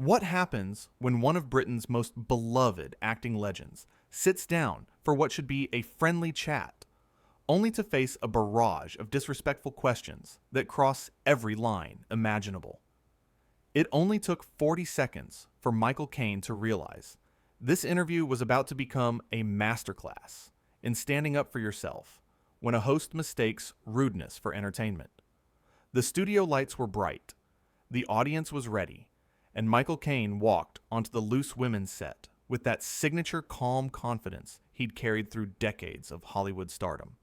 What happens when one of Britain's most beloved acting legends sits down for what should be a friendly chat, only to face a barrage of disrespectful questions that cross every line imaginable? It only took 40 seconds for Michael Caine to realize this interview was about to become a masterclass in standing up for yourself when a host mistakes rudeness for entertainment. The studio lights were bright, the audience was ready, and Michael Caine walked onto the Loose Women set with that signature calm confidence he'd carried through decades of Hollywood stardom.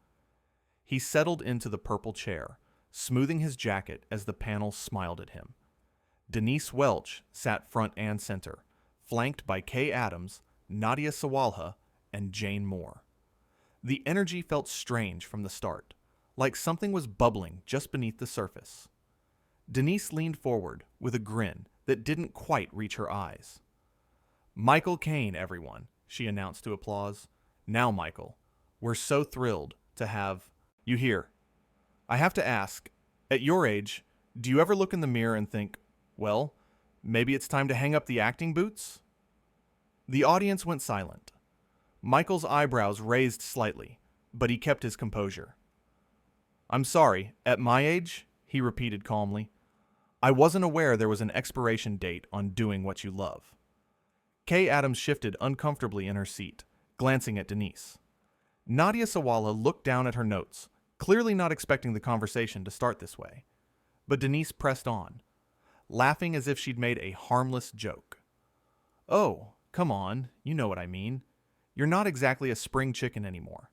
He settled into the purple chair, smoothing his jacket as the panel smiled at him. Denise Welch sat front and center, flanked by Kay Adams, Nadia Sawalha, and Jane Moore. The energy felt strange from the start, like something was bubbling just beneath the surface. Denise leaned forward with a grin that didn't quite reach her eyes. "Michael Caine, everyone," she announced to applause. "Now, Michael, we're so thrilled to have you here. I have to ask, at your age, do you ever look in the mirror and think, well, maybe it's time to hang up the acting boots?" The audience went silent. Michael's eyebrows raised slightly, but he kept his composure. "I'm sorry, at my age," he repeated calmly, "I wasn't aware there was an expiration date on doing what you love." Kay Adams shifted uncomfortably in her seat, glancing at Denise. Nadia Sawalha looked down at her notes, clearly not expecting the conversation to start this way. But Denise pressed on, laughing as if she'd made a harmless joke. "Oh, come on, you know what I mean. You're not exactly a spring chicken anymore.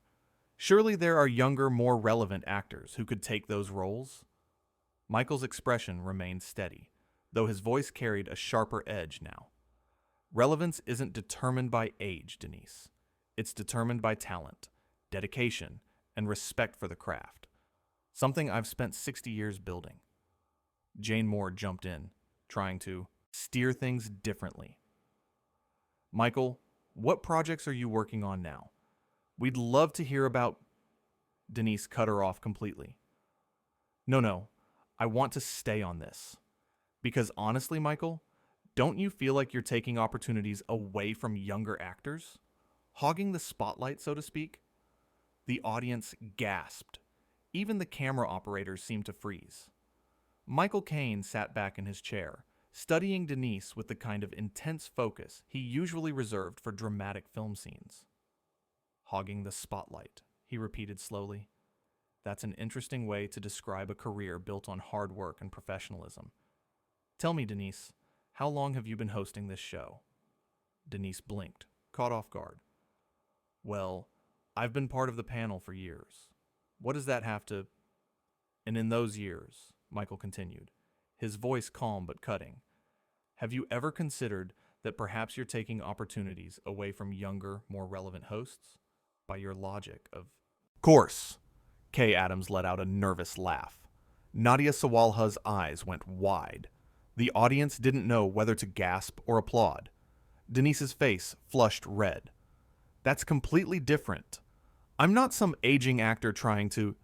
Surely there are younger, more relevant actors who could take those roles?" Michael's expression remained steady, though his voice carried a sharper edge now. "Relevance isn't determined by age, Denise. It's determined by talent, dedication, and respect for the craft. Something I've spent 60 years building." Jane Moore jumped in, trying to steer things differently. "Michael, what projects are you working on now? We'd love to hear about—" Denise cut her off completely. No, I want to stay on this. Because honestly, Michael, don't you feel like you're taking opportunities away from younger actors? Hogging the spotlight, so to speak?" The audience gasped. Even the camera operators seemed to freeze. Michael Caine sat back in his chair, studying Denise with the kind of intense focus he usually reserved for dramatic film scenes. "Hogging the spotlight," he repeated slowly. "That's an interesting way to describe a career built on hard work and professionalism. Tell me, Denise, how long have you been hosting this show?" Denise blinked, caught off guard. "Well, I've been part of the panel for years. What does that have to—" "And in those years," Michael continued, his voice calm but cutting, "have you ever considered that perhaps you're taking opportunities away from younger, more relevant hosts? By your logic of—" "Course!" Kay Adams let out a nervous laugh. Nadia Sawalha's eyes went wide. The audience didn't know whether to gasp or applaud. Denise's face flushed red. "That's completely different. I'm not some aging actor trying to—"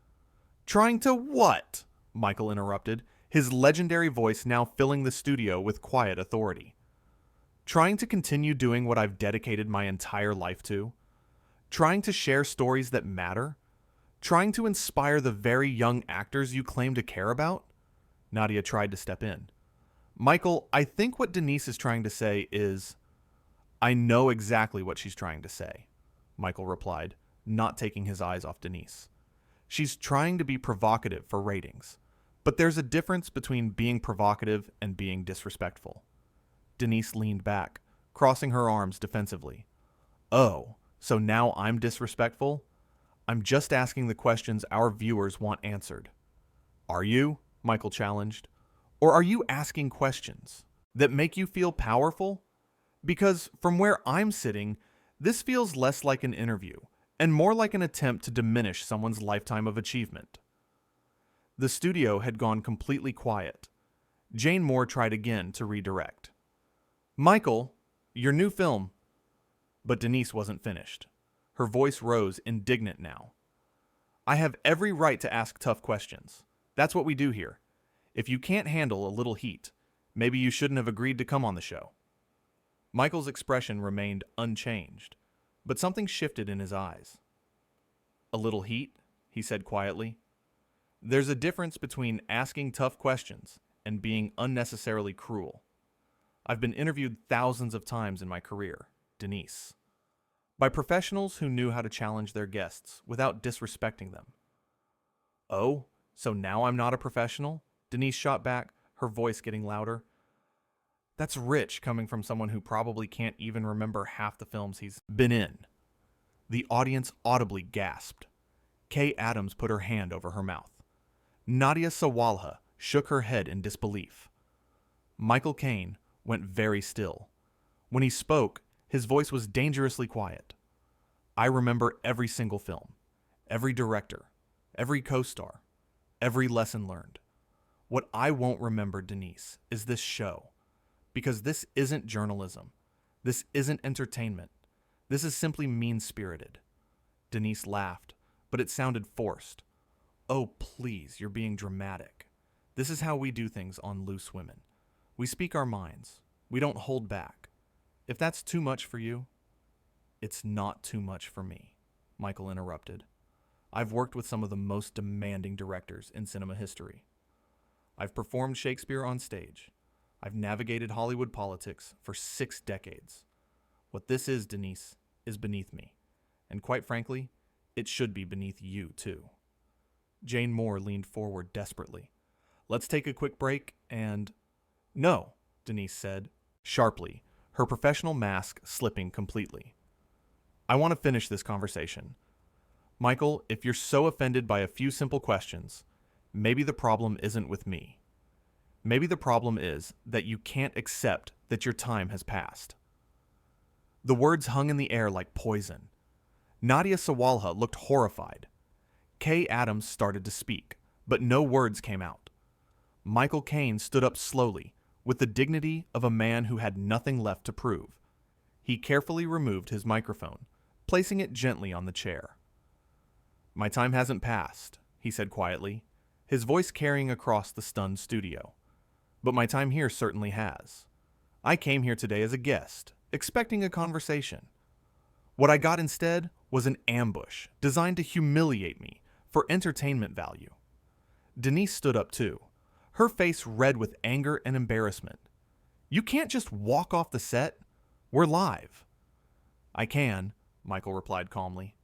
"Trying to what?" Michael interrupted, his legendary voice now filling the studio with quiet authority. "Trying to continue doing what I've dedicated my entire life to? Trying to share stories that matter? Trying to inspire the very young actors you claim to care about?" Nadia tried to step in. "Michael, I think what Denise is trying to say is—" "I know exactly what she's trying to say," Michael replied, not taking his eyes off Denise. "She's trying to be provocative for ratings. But there's a difference between being provocative and being disrespectful." Denise leaned back, crossing her arms defensively. "Oh, so now I'm disrespectful? I'm just asking the questions our viewers want answered." "Are you?" Michael challenged. "Or are you asking questions that make you feel powerful? Because from where I'm sitting, this feels less like an interview and more like an attempt to diminish someone's lifetime of achievement." The studio had gone completely quiet. Jane Moore tried again to redirect. "Michael, your new film—" But Denise wasn't finished. Her voice rose indignant now. "I have every right to ask tough questions. That's what we do here. If you can't handle a little heat, Maybe you shouldn't have agreed to come on the show. Michael's expression remained unchanged, but something shifted in his eyes. A little heat, he said quietly. There's a difference between asking tough questions and being unnecessarily cruel. I've been interviewed thousands of times in my career, Denise, by professionals who knew how to challenge their guests without disrespecting them. Oh, so now I'm not a professional? Denise shot back, her voice getting louder. That's rich coming from someone who probably can't even remember half the films he's been in. The audience audibly gasped. Kay Adams put her hand over her mouth. Nadia Sawalha shook her head in disbelief. Michael Caine went very still. When he spoke, his voice was dangerously quiet. I remember every single film, every director, every co-star, every lesson learned. What I won't remember, Denise, is this show. Because this isn't journalism. This isn't entertainment. This is simply mean-spirited. Denise laughed, but it sounded forced. Oh, please, you're being dramatic. This is how we do things on Loose Women. We speak our minds. We don't hold back. If that's too much for you, it's not too much for me, Michael interrupted. I've worked with some of the most demanding directors in cinema history. I've performed Shakespeare on stage. I've navigated Hollywood politics for 6 decades. What this is, Denise, is beneath me. And quite frankly, it should be beneath you, too. Jane Moore leaned forward desperately. Let's take a quick break and... No, Denise said, sharply, her professional mask slipping completely. I want to finish this conversation. Michael, if you're so offended by a few simple questions, maybe the problem isn't with me. Maybe the problem is that you can't accept that your time has passed. The words hung in the air like poison. Nadia Sawalha looked horrified. Kay Adams started to speak, but no words came out. Michael Caine stood up slowly, with the dignity of a man who had nothing left to prove. He carefully removed his microphone, placing it gently on the chair. My time hasn't passed, he said quietly, his voice carrying across the stunned studio. But my time here certainly has. I came here today as a guest, expecting a conversation. What I got instead was an ambush designed to humiliate me for entertainment value. Denise stood up too, her face red with anger and embarrassment. You can't just walk off the set. We're live. I can, Michael replied calmly.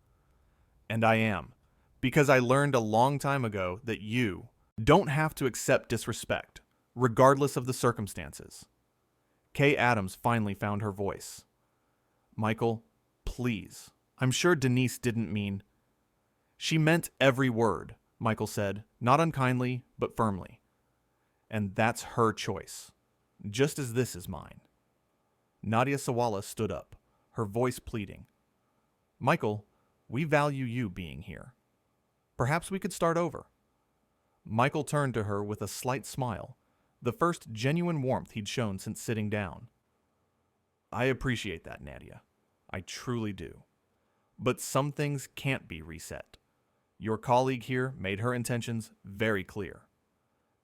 And I am, because I learned a long time ago that you don't have to accept disrespect, regardless of the circumstances. Kay Adams finally found her voice. Michael, please. I'm sure Denise didn't mean... She meant every word, Michael said, not unkindly, but firmly. And that's her choice, just as this is mine. Nadia Sawalha stood up, her voice pleading. Michael, we value you being here. Perhaps we could start over. Michael turned to her with a slight smile, the first genuine warmth he'd shown since sitting down. I appreciate that, Nadia. I truly do. But some things can't be reset. Your colleague here made her intentions very clear.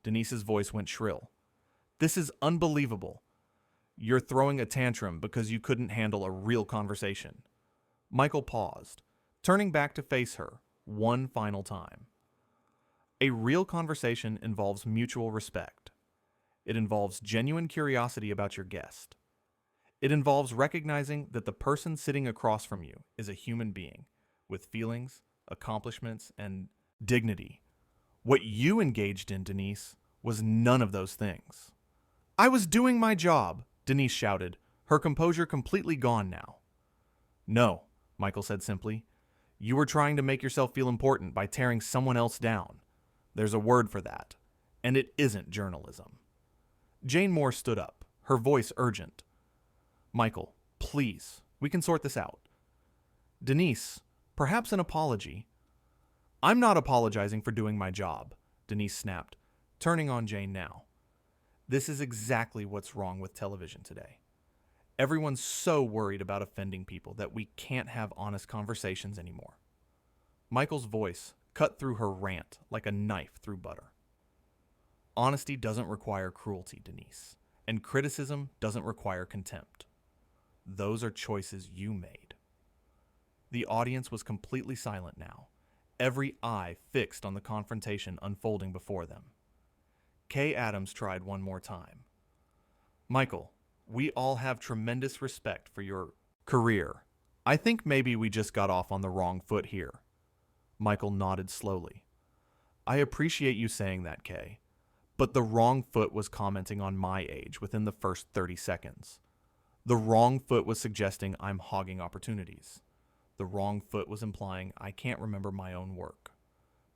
Denise's voice went shrill. This is unbelievable. You're throwing a tantrum because you couldn't handle a real conversation. Michael paused, turning back to face her one final time. A real conversation involves mutual respect. It involves genuine curiosity about your guest. It involves recognizing that the person sitting across from you is a human being with feelings, accomplishments, and dignity. What you engaged in, Denise, was none of those things. I was doing my job, Denise shouted, her composure completely gone now. No, Michael said simply. You were trying to make yourself feel important by tearing someone else down. There's a word for that, and it isn't journalism. Jane Moore stood up, her voice urgent. Michael, please, we can sort this out. Denise, perhaps an apology. I'm not apologizing for doing my job, Denise snapped, turning on Jane now. This is exactly what's wrong with television today. Everyone's so worried about offending people that we can't have honest conversations anymore. Michael's voice cut through her rant like a knife through butter. Honesty doesn't require cruelty, Denise. And criticism doesn't require contempt. Those are choices you made. The audience was completely silent now, every eye fixed on the confrontation unfolding before them. Kay Adams tried one more time. Michael, we all have tremendous respect for your career. I think maybe we just got off on the wrong foot here. Michael nodded slowly. I appreciate you saying that, Kay, but the wrong foot was commenting on my age within the first 30 seconds. The wrong foot was suggesting I'm hogging opportunities. The wrong foot was implying I can't remember my own work.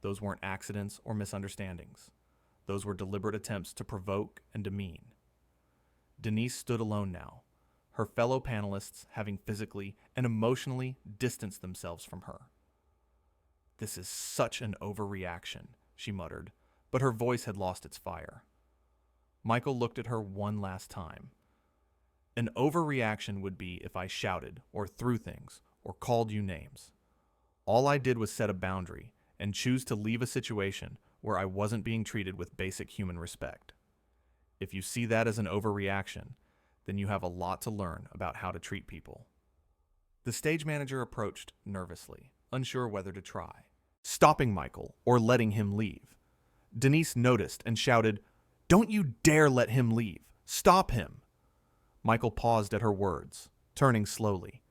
Those weren't accidents or misunderstandings. Those were deliberate attempts to provoke and demean. Denise stood alone now, her fellow panelists having physically and emotionally distanced themselves from her. This is such an overreaction, she muttered, but her voice had lost its fire. Michael looked at her one last time. An overreaction would be if I shouted or threw things or called you names. All I did was set a boundary and choose to leave a situation where I wasn't being treated with basic human respect. If you see that as an overreaction, then you have a lot to learn about how to treat people. The stage manager approached nervously, unsure whether to try, stopping Michael or letting him leave. Denise noticed and shouted, "Don't you dare let him leave! Stop him!" Michael paused at her words, turning slowly.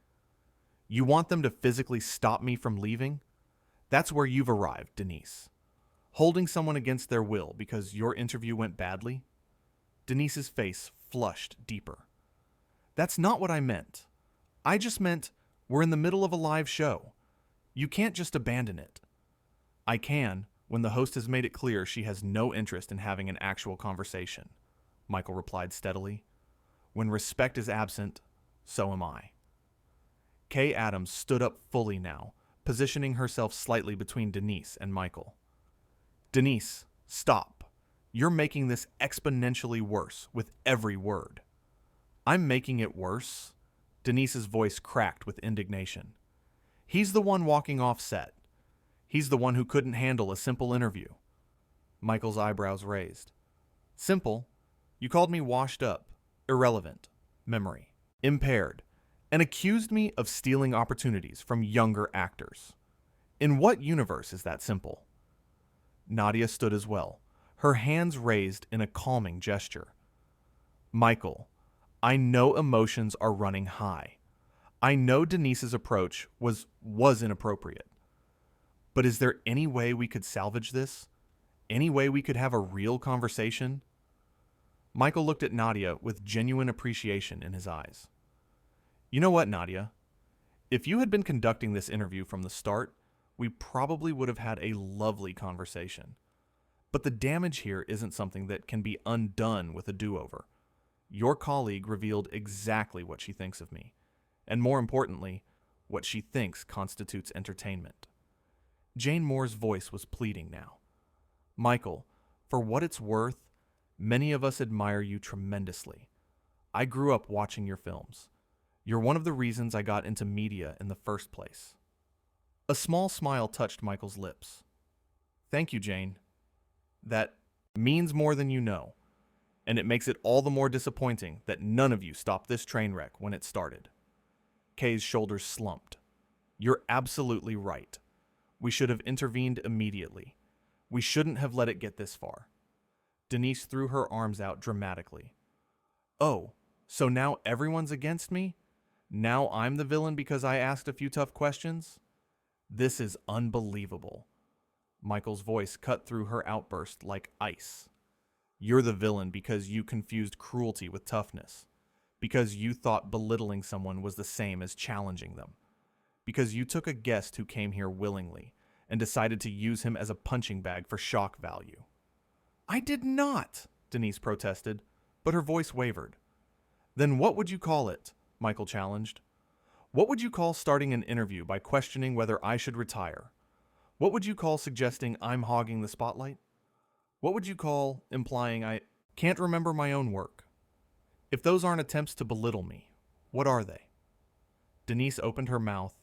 You want them to physically stop me from leaving? That's where you've arrived, Denise. Holding someone against their will because your interview went badly? Denise's face flushed deeper. That's not what I meant. I just meant we're in the middle of a live show. You can't just abandon it. I can, when the host has made it clear she has no interest in having an actual conversation, Michael replied steadily. When respect is absent, so am I. Kay Adams stood up fully now, positioning herself slightly between Denise and Michael. Denise, stop. You're making this exponentially worse with every word. I'm making it worse? Denise's voice cracked with indignation. He's the one walking off set. He's the one who couldn't handle a simple interview. Michael's eyebrows raised. Simple? You called me washed up, irrelevant, memory, impaired, and accused me of stealing opportunities from younger actors. In what universe is that simple? Nadia stood as well, her hands raised in a calming gesture. Michael, I know emotions are running high. I know Denise's approach was inappropriate. But is there any way we could salvage this? Any way we could have a real conversation? Michael looked at Nadia with genuine appreciation in his eyes. You know what, Nadia? If you had been conducting this interview from the start, we probably would have had a lovely conversation. But the damage here isn't something that can be undone with a do-over. Your colleague revealed exactly what she thinks of me, and more importantly, what she thinks constitutes entertainment. Jane Moore's voice was pleading now. Michael, for what it's worth, many of us admire you tremendously. I grew up watching your films. You're one of the reasons I got into media in the first place. A small smile touched Michael's lips. Thank you, Jane. That means more than you know, and it makes it all the more disappointing that none of you stopped this train wreck when it started. Kay's shoulders slumped. You're absolutely right. We should have intervened immediately. We shouldn't have let it get this far. Denise threw her arms out dramatically. Oh, so now everyone's against me? Now I'm the villain because I asked a few tough questions? This is unbelievable. Michael's voice cut through her outburst like ice. You're the villain because you confused cruelty with toughness. Because you thought belittling someone was the same as challenging them. Because you took a guest who came here willingly and decided to use him as a punching bag for shock value. I did not, Denise protested, but her voice wavered. Then what would you call it? Michael challenged. What would you call starting an interview by questioning whether I should retire? What would you call suggesting I'm hogging the spotlight? What would you call implying I can't remember my own work? If those aren't attempts to belittle me, what are they? Denise opened her mouth,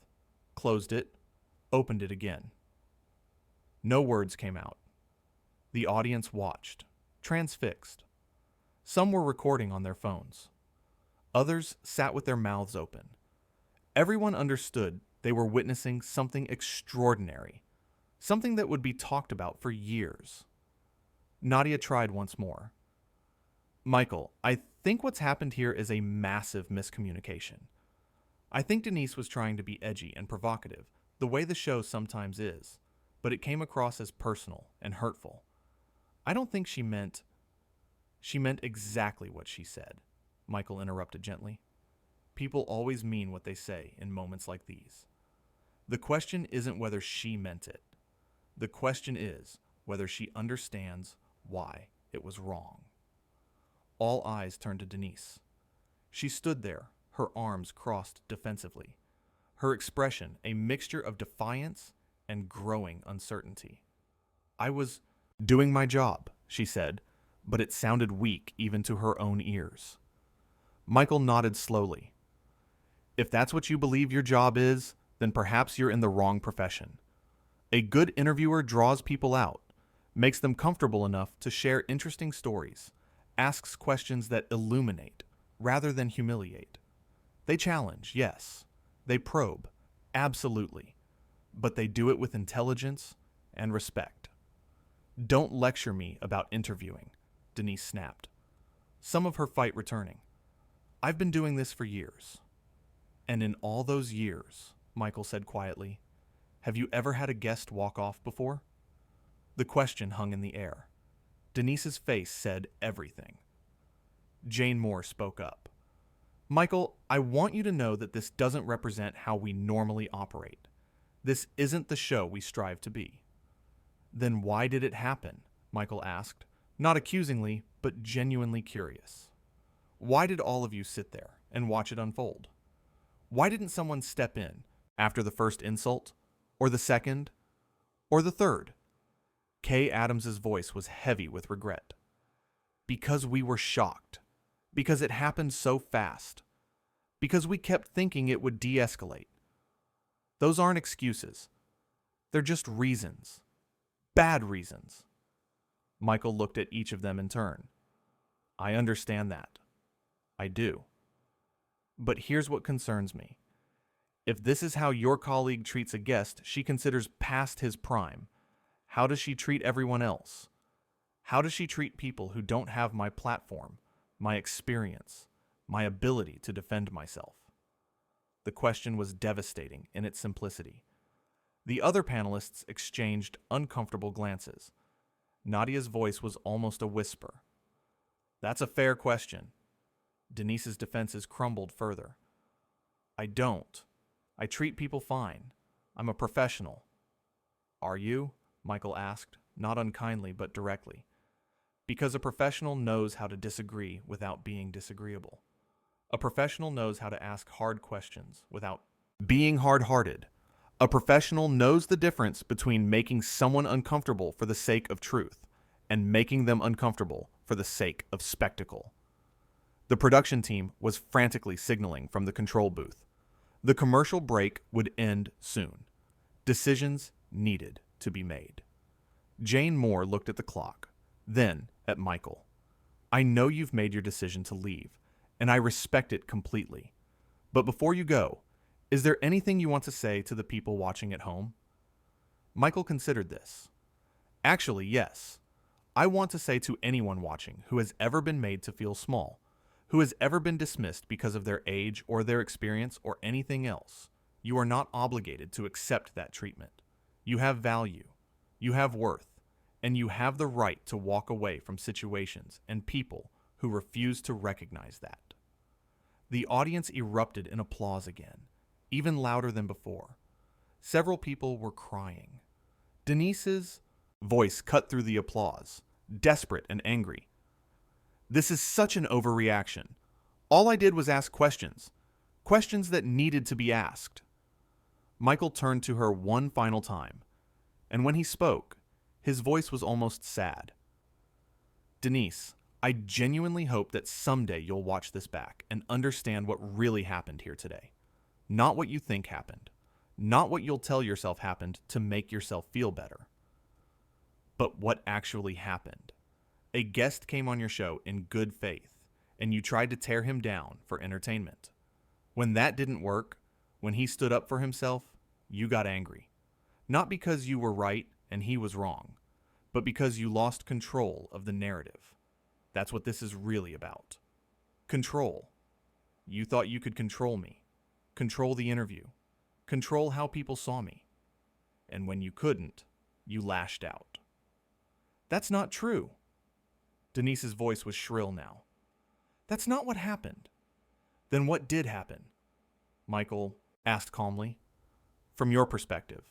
closed it, opened it again. No words came out. The audience watched, transfixed. Some were recording on their phones. Others sat with their mouths open. Everyone understood they were witnessing something extraordinary, something that would be talked about for years. Nadia tried once more. Michael, I think what's happened here is a massive miscommunication. I think Denise was trying to be edgy and provocative, the way the show sometimes is, but it came across as personal and hurtful. I don't think she meant exactly what she said, Michael interrupted gently. People always mean what they say in moments like these. The question isn't whether she meant it. The question is whether she understands why it was wrong. All eyes turned to Denise. She stood there, her arms crossed defensively, her expression a mixture of defiance and growing uncertainty. I was doing my job, she said, but it sounded weak even to her own ears. Michael nodded slowly. If that's what you believe your job is, then perhaps you're in the wrong profession. A good interviewer draws people out, makes them comfortable enough to share interesting stories, asks questions that illuminate rather than humiliate. They challenge, yes. They probe, absolutely. But they do it with intelligence and respect. Don't lecture me about interviewing, Denise snapped, some of her fight returning. I've been doing this for years. And in all those years, Michael said quietly, have you ever had a guest walk off before? The question hung in the air. Denise's face said everything. Jane Moore spoke up. Michael, I want you to know that this doesn't represent how we normally operate. This isn't the show we strive to be. Then why did it happen? Michael asked, not accusingly, but genuinely curious. Why did all of you sit there and watch it unfold? Why didn't someone step in after the first insult, or the second, or the third? Kay Adams's voice was heavy with regret. Because we were shocked. Because it happened so fast. Because we kept thinking it would de-escalate. Those aren't excuses. They're just reasons. Bad reasons. Michael looked at each of them in turn. I understand that. I do. But here's what concerns me. If this is how your colleague treats a guest she considers past his prime, how does she treat everyone else? How does she treat people who don't have my platform, my experience, my ability to defend myself? The question was devastating in its simplicity. The other panelists exchanged uncomfortable glances. Nadia's voice was almost a whisper. That's a fair question. Denise's defenses crumbled further. I don't. I treat people fine. I'm a professional. Are you? Michael asked, not unkindly but directly. Because a professional knows how to disagree without being disagreeable. A professional knows how to ask hard questions without being hard-hearted. A professional knows the difference between making someone uncomfortable for the sake of truth and making them uncomfortable for the sake of spectacle. The production team was frantically signaling from the control booth. The commercial break would end soon. Decisions needed to be made. Jane Moore looked at the clock, then at Michael. I know you've made your decision to leave, and I respect it completely. But before you go, is there anything you want to say to the people watching at home? Michael considered this. Actually, yes. I want to say to anyone watching who has ever been made to feel small, who has ever been dismissed because of their age or their experience or anything else, you are not obligated to accept that treatment. You have value, you have worth, and you have the right to walk away from situations and people who refuse to recognize that. The audience erupted in applause again, even louder than before. Several people were crying. Denise's voice cut through the applause, desperate and angry. This is such an overreaction. All I did was ask questions. Questions that needed to be asked. Michael turned to her one final time, and when he spoke, his voice was almost sad. Denise, I genuinely hope that someday you'll watch this back and understand what really happened here today. Not what you think happened. Not what you'll tell yourself happened to make yourself feel better. But what actually happened. A guest came on your show in good faith, and you tried to tear him down for entertainment. When that didn't work, when he stood up for himself, you got angry. Not because you were right and he was wrong, but because you lost control of the narrative. That's what this is really about. Control. You thought you could control me, control the interview, control how people saw me. And when you couldn't, you lashed out. That's not true. Denise's voice was shrill now. That's not what happened. Then what did happen? Michael asked calmly. From your perspective,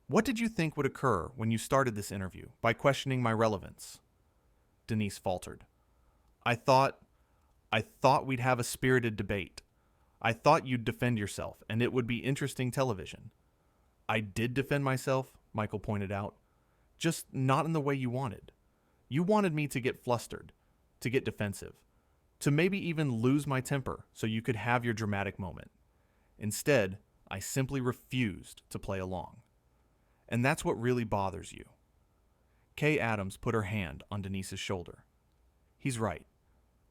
what did you think would occur when you started this interview by questioning my relevance? Denise faltered. I thought we'd have a spirited debate. I thought you'd defend yourself, and it would be interesting television. I did defend myself, Michael pointed out, just not in the way you wanted. You wanted me to get flustered, to get defensive, to maybe even lose my temper so you could have your dramatic moment. Instead, I simply refused to play along. And that's what really bothers you. Kay Adams put her hand on Denise's shoulder. He's right.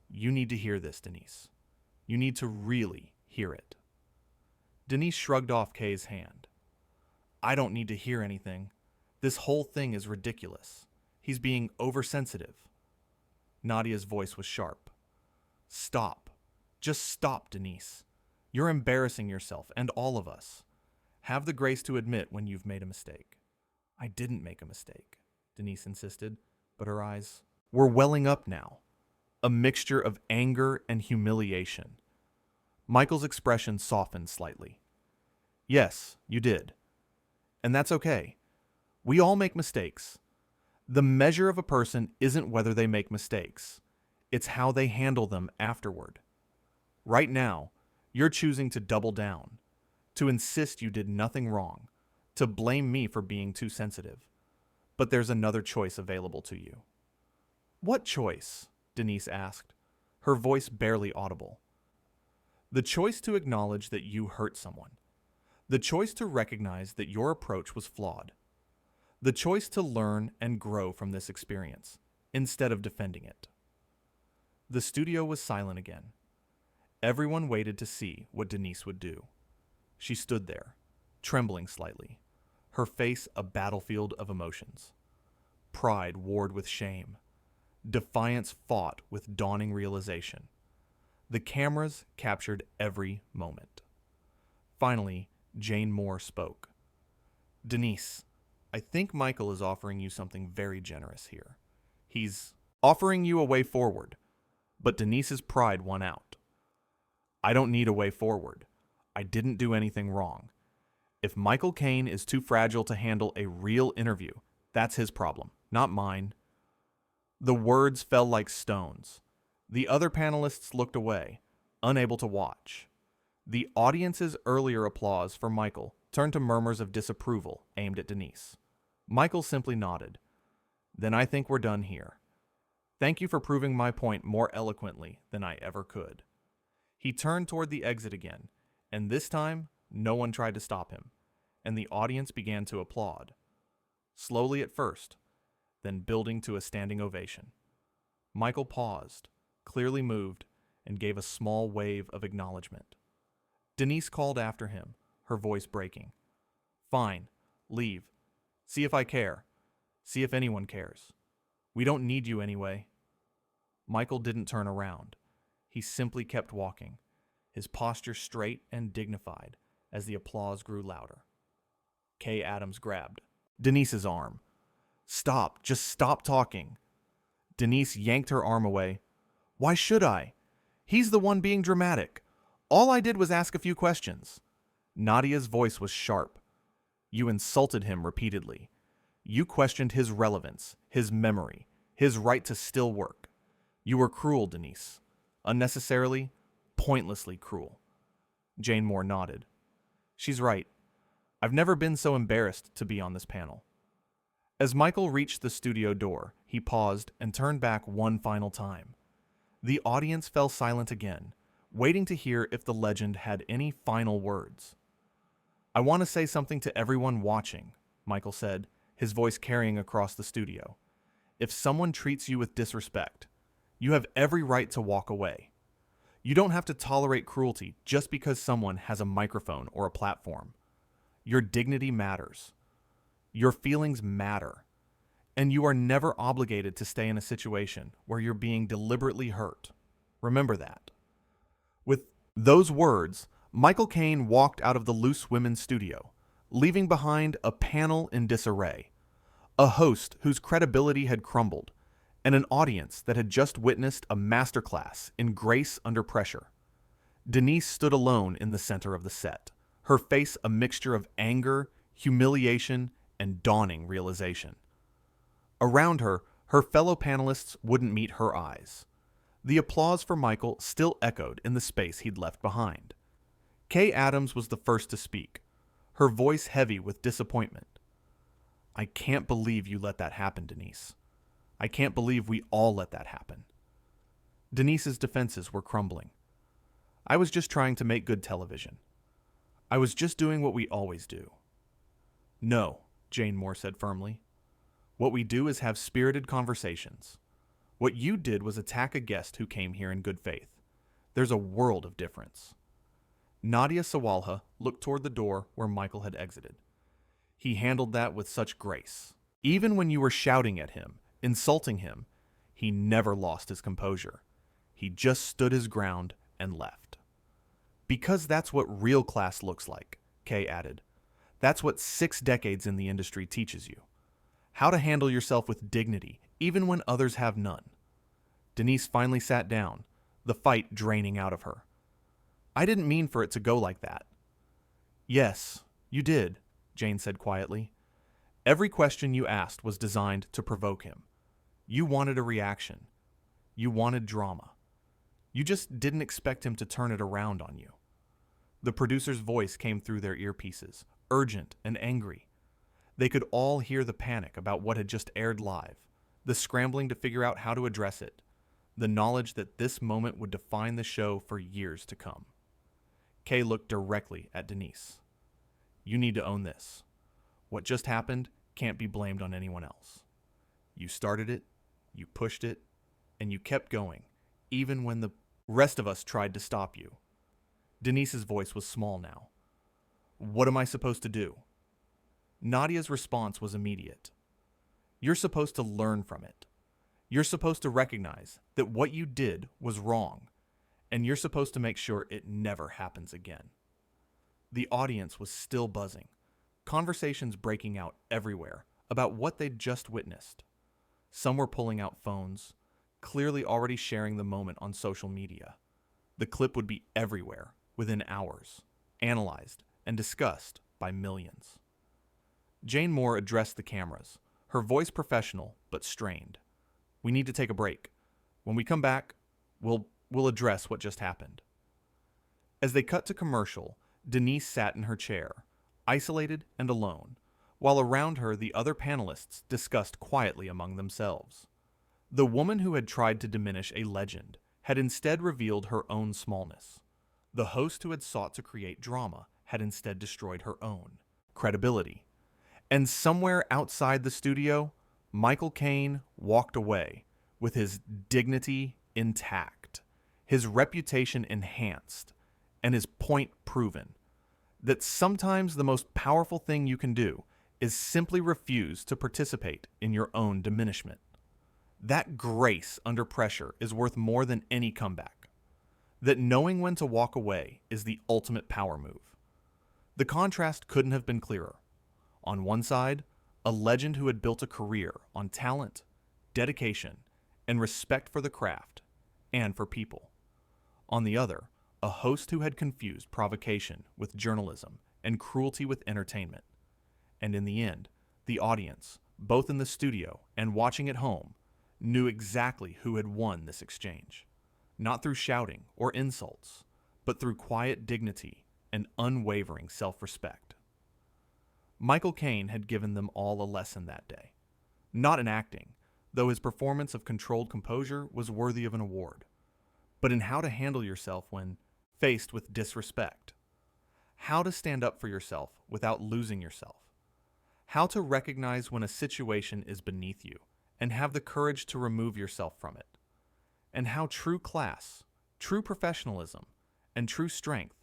You need to hear this, Denise. You need to really hear it. Denise shrugged off Kay's hand. I don't need to hear anything. This whole thing is ridiculous. He's being oversensitive. Nadia's voice was sharp. Stop. Just stop, Denise. You're embarrassing yourself and all of us. Have the grace to admit when you've made a mistake. I didn't make a mistake, Denise insisted, but her eyes were welling up now. A mixture of anger and humiliation. Michael's expression softened slightly. Yes, you did. And that's okay. We all make mistakes. The measure of a person isn't whether they make mistakes. It's how they handle them afterward. Right now, you're choosing to double down, to insist you did nothing wrong, to blame me for being too sensitive. But there's another choice available to you. What choice? Denise asked, her voice barely audible. The choice to acknowledge that you hurt someone. The choice to recognize that your approach was flawed. The choice to learn and grow from this experience, instead of defending it. The studio was silent again. Everyone waited to see what Denise would do. She stood there, trembling slightly, her face a battlefield of emotions. Pride warred with shame. Defiance fought with dawning realization. The cameras captured every moment. Finally, Jane Moore spoke. Denise, I think Michael is offering you something very generous here. He's offering you a way forward, but Denise's pride won out. I don't need a way forward. I didn't do anything wrong. If Michael Caine is too fragile to handle a real interview, that's his problem, not mine. The words fell like stones. The other panelists looked away, unable to watch. The audience's earlier applause for Michael turned to murmurs of disapproval aimed at Denise. Michael simply nodded. Then I think we're done here. Thank you for proving my point more eloquently than I ever could. He turned toward the exit again, and this time no one tried to stop him, and the audience began to applaud. Slowly at first, then building to a standing ovation. Michael paused, clearly moved, and gave a small wave of acknowledgement. Denise called after him, her voice breaking. Fine, leave. See if I care. See if anyone cares. We don't need you anyway. Michael didn't turn around. He simply kept walking, his posture straight and dignified as the applause grew louder. Kay Adams grabbed Denise's arm. Stop, just stop talking. Denise yanked her arm away. Why should I? He's the one being dramatic. All I did was ask a few questions. Nadia's voice was sharp. You insulted him repeatedly. You questioned his relevance, his memory, his right to still work. You were cruel, Denise. Unnecessarily, pointlessly cruel. Jane Moore nodded. She's right. I've never been so embarrassed to be on this panel. As Michael reached the studio door, he paused and turned back one final time. The audience fell silent again, waiting to hear if the legend had any final words. I want to say something to everyone watching, Michael said, his voice carrying across the studio. If someone treats you with disrespect, you have every right to walk away. You don't have to tolerate cruelty just because someone has a microphone or a platform. Your dignity matters. Your feelings matter. And you are never obligated to stay in a situation where you're being deliberately hurt. Remember that. With those words, Michael Caine walked out of the Loose Women's studio, leaving behind a panel in disarray, a host whose credibility had crumbled, and an audience that had just witnessed a masterclass in grace under pressure. Denise stood alone in the center of the set, her face a mixture of anger, humiliation, and dawning realization. Around her, her fellow panelists wouldn't meet her eyes. The applause for Michael still echoed in the space he'd left behind. Kay Adams was the first to speak, her voice heavy with disappointment. "I can't believe you let that happen, Denise. I can't believe we all let that happen." Denise's defenses were crumbling. "I was just trying to make good television. I was just doing what we always do." "No," Jane Moore said firmly. "What we do is have spirited conversations. What you did was attack a guest who came here in good faith. There's a world of difference." Nadia Sawalha looked toward the door where Michael had exited. "He handled that with such grace. Even when you were shouting at him, insulting him, he never lost his composure. He just stood his ground and left." "Because that's what real class looks like," Kay added. "That's what 6 decades in the industry teaches you. How to handle yourself with dignity, even when others have none." Denise finally sat down, the fight draining out of her. "I didn't mean for it to go like that." "Yes, you did," Jane said quietly. "Every question you asked was designed to provoke him. You wanted a reaction. You wanted drama. You just didn't expect him to turn it around on you." The producer's voice came through their earpieces, urgent and angry. They could all hear the panic about what had just aired live, the scrambling to figure out how to address it, the knowledge that this moment would define the show for years to come. Kay looked directly at Denise. "You need to own this. What just happened can't be blamed on anyone else. You started it, you pushed it, and you kept going, even when the rest of us tried to stop you." Denise's voice was small now. "What am I supposed to do?" Nadia's response was immediate. "You're supposed to learn from it. You're supposed to recognize that what you did was wrong, and you're supposed to make sure it never happens again." The audience was still buzzing, conversations breaking out everywhere about what they'd just witnessed. Some were pulling out phones, clearly already sharing the moment on social media. The clip would be everywhere within hours, analyzed and discussed by millions. Jane Moore addressed the cameras, her voice professional but strained. "We need to take a break. When we come back, we'll address what just happened." As they cut to commercial, Denise sat in her chair, isolated and alone, while around her the other panelists discussed quietly among themselves. The woman who had tried to diminish a legend had instead revealed her own smallness. The host who had sought to create drama had instead destroyed her own credibility. And somewhere outside the studio, Michael Caine walked away with his dignity intact, his reputation enhanced, and his point proven that sometimes the most powerful thing you can do is simply refuse to participate in your own diminishment. That grace under pressure is worth more than any comeback. That knowing when to walk away is the ultimate power move. The contrast couldn't have been clearer. On one side, a legend who had built a career on talent, dedication, and respect for the craft and for people. On the other, a host who had confused provocation with journalism and cruelty with entertainment. And in the end, the audience, both in the studio and watching at home, knew exactly who had won this exchange. Not through shouting or insults, but through quiet dignity and unwavering self-respect. Michael Caine had given them all a lesson that day. Not in acting, though his performance of controlled composure was worthy of an award, but in how to handle yourself when faced with disrespect. How to stand up for yourself without losing yourself. How to recognize when a situation is beneath you and have the courage to remove yourself from it, and how true class, true professionalism, and true strength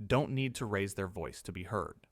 don't need to raise their voice to be heard.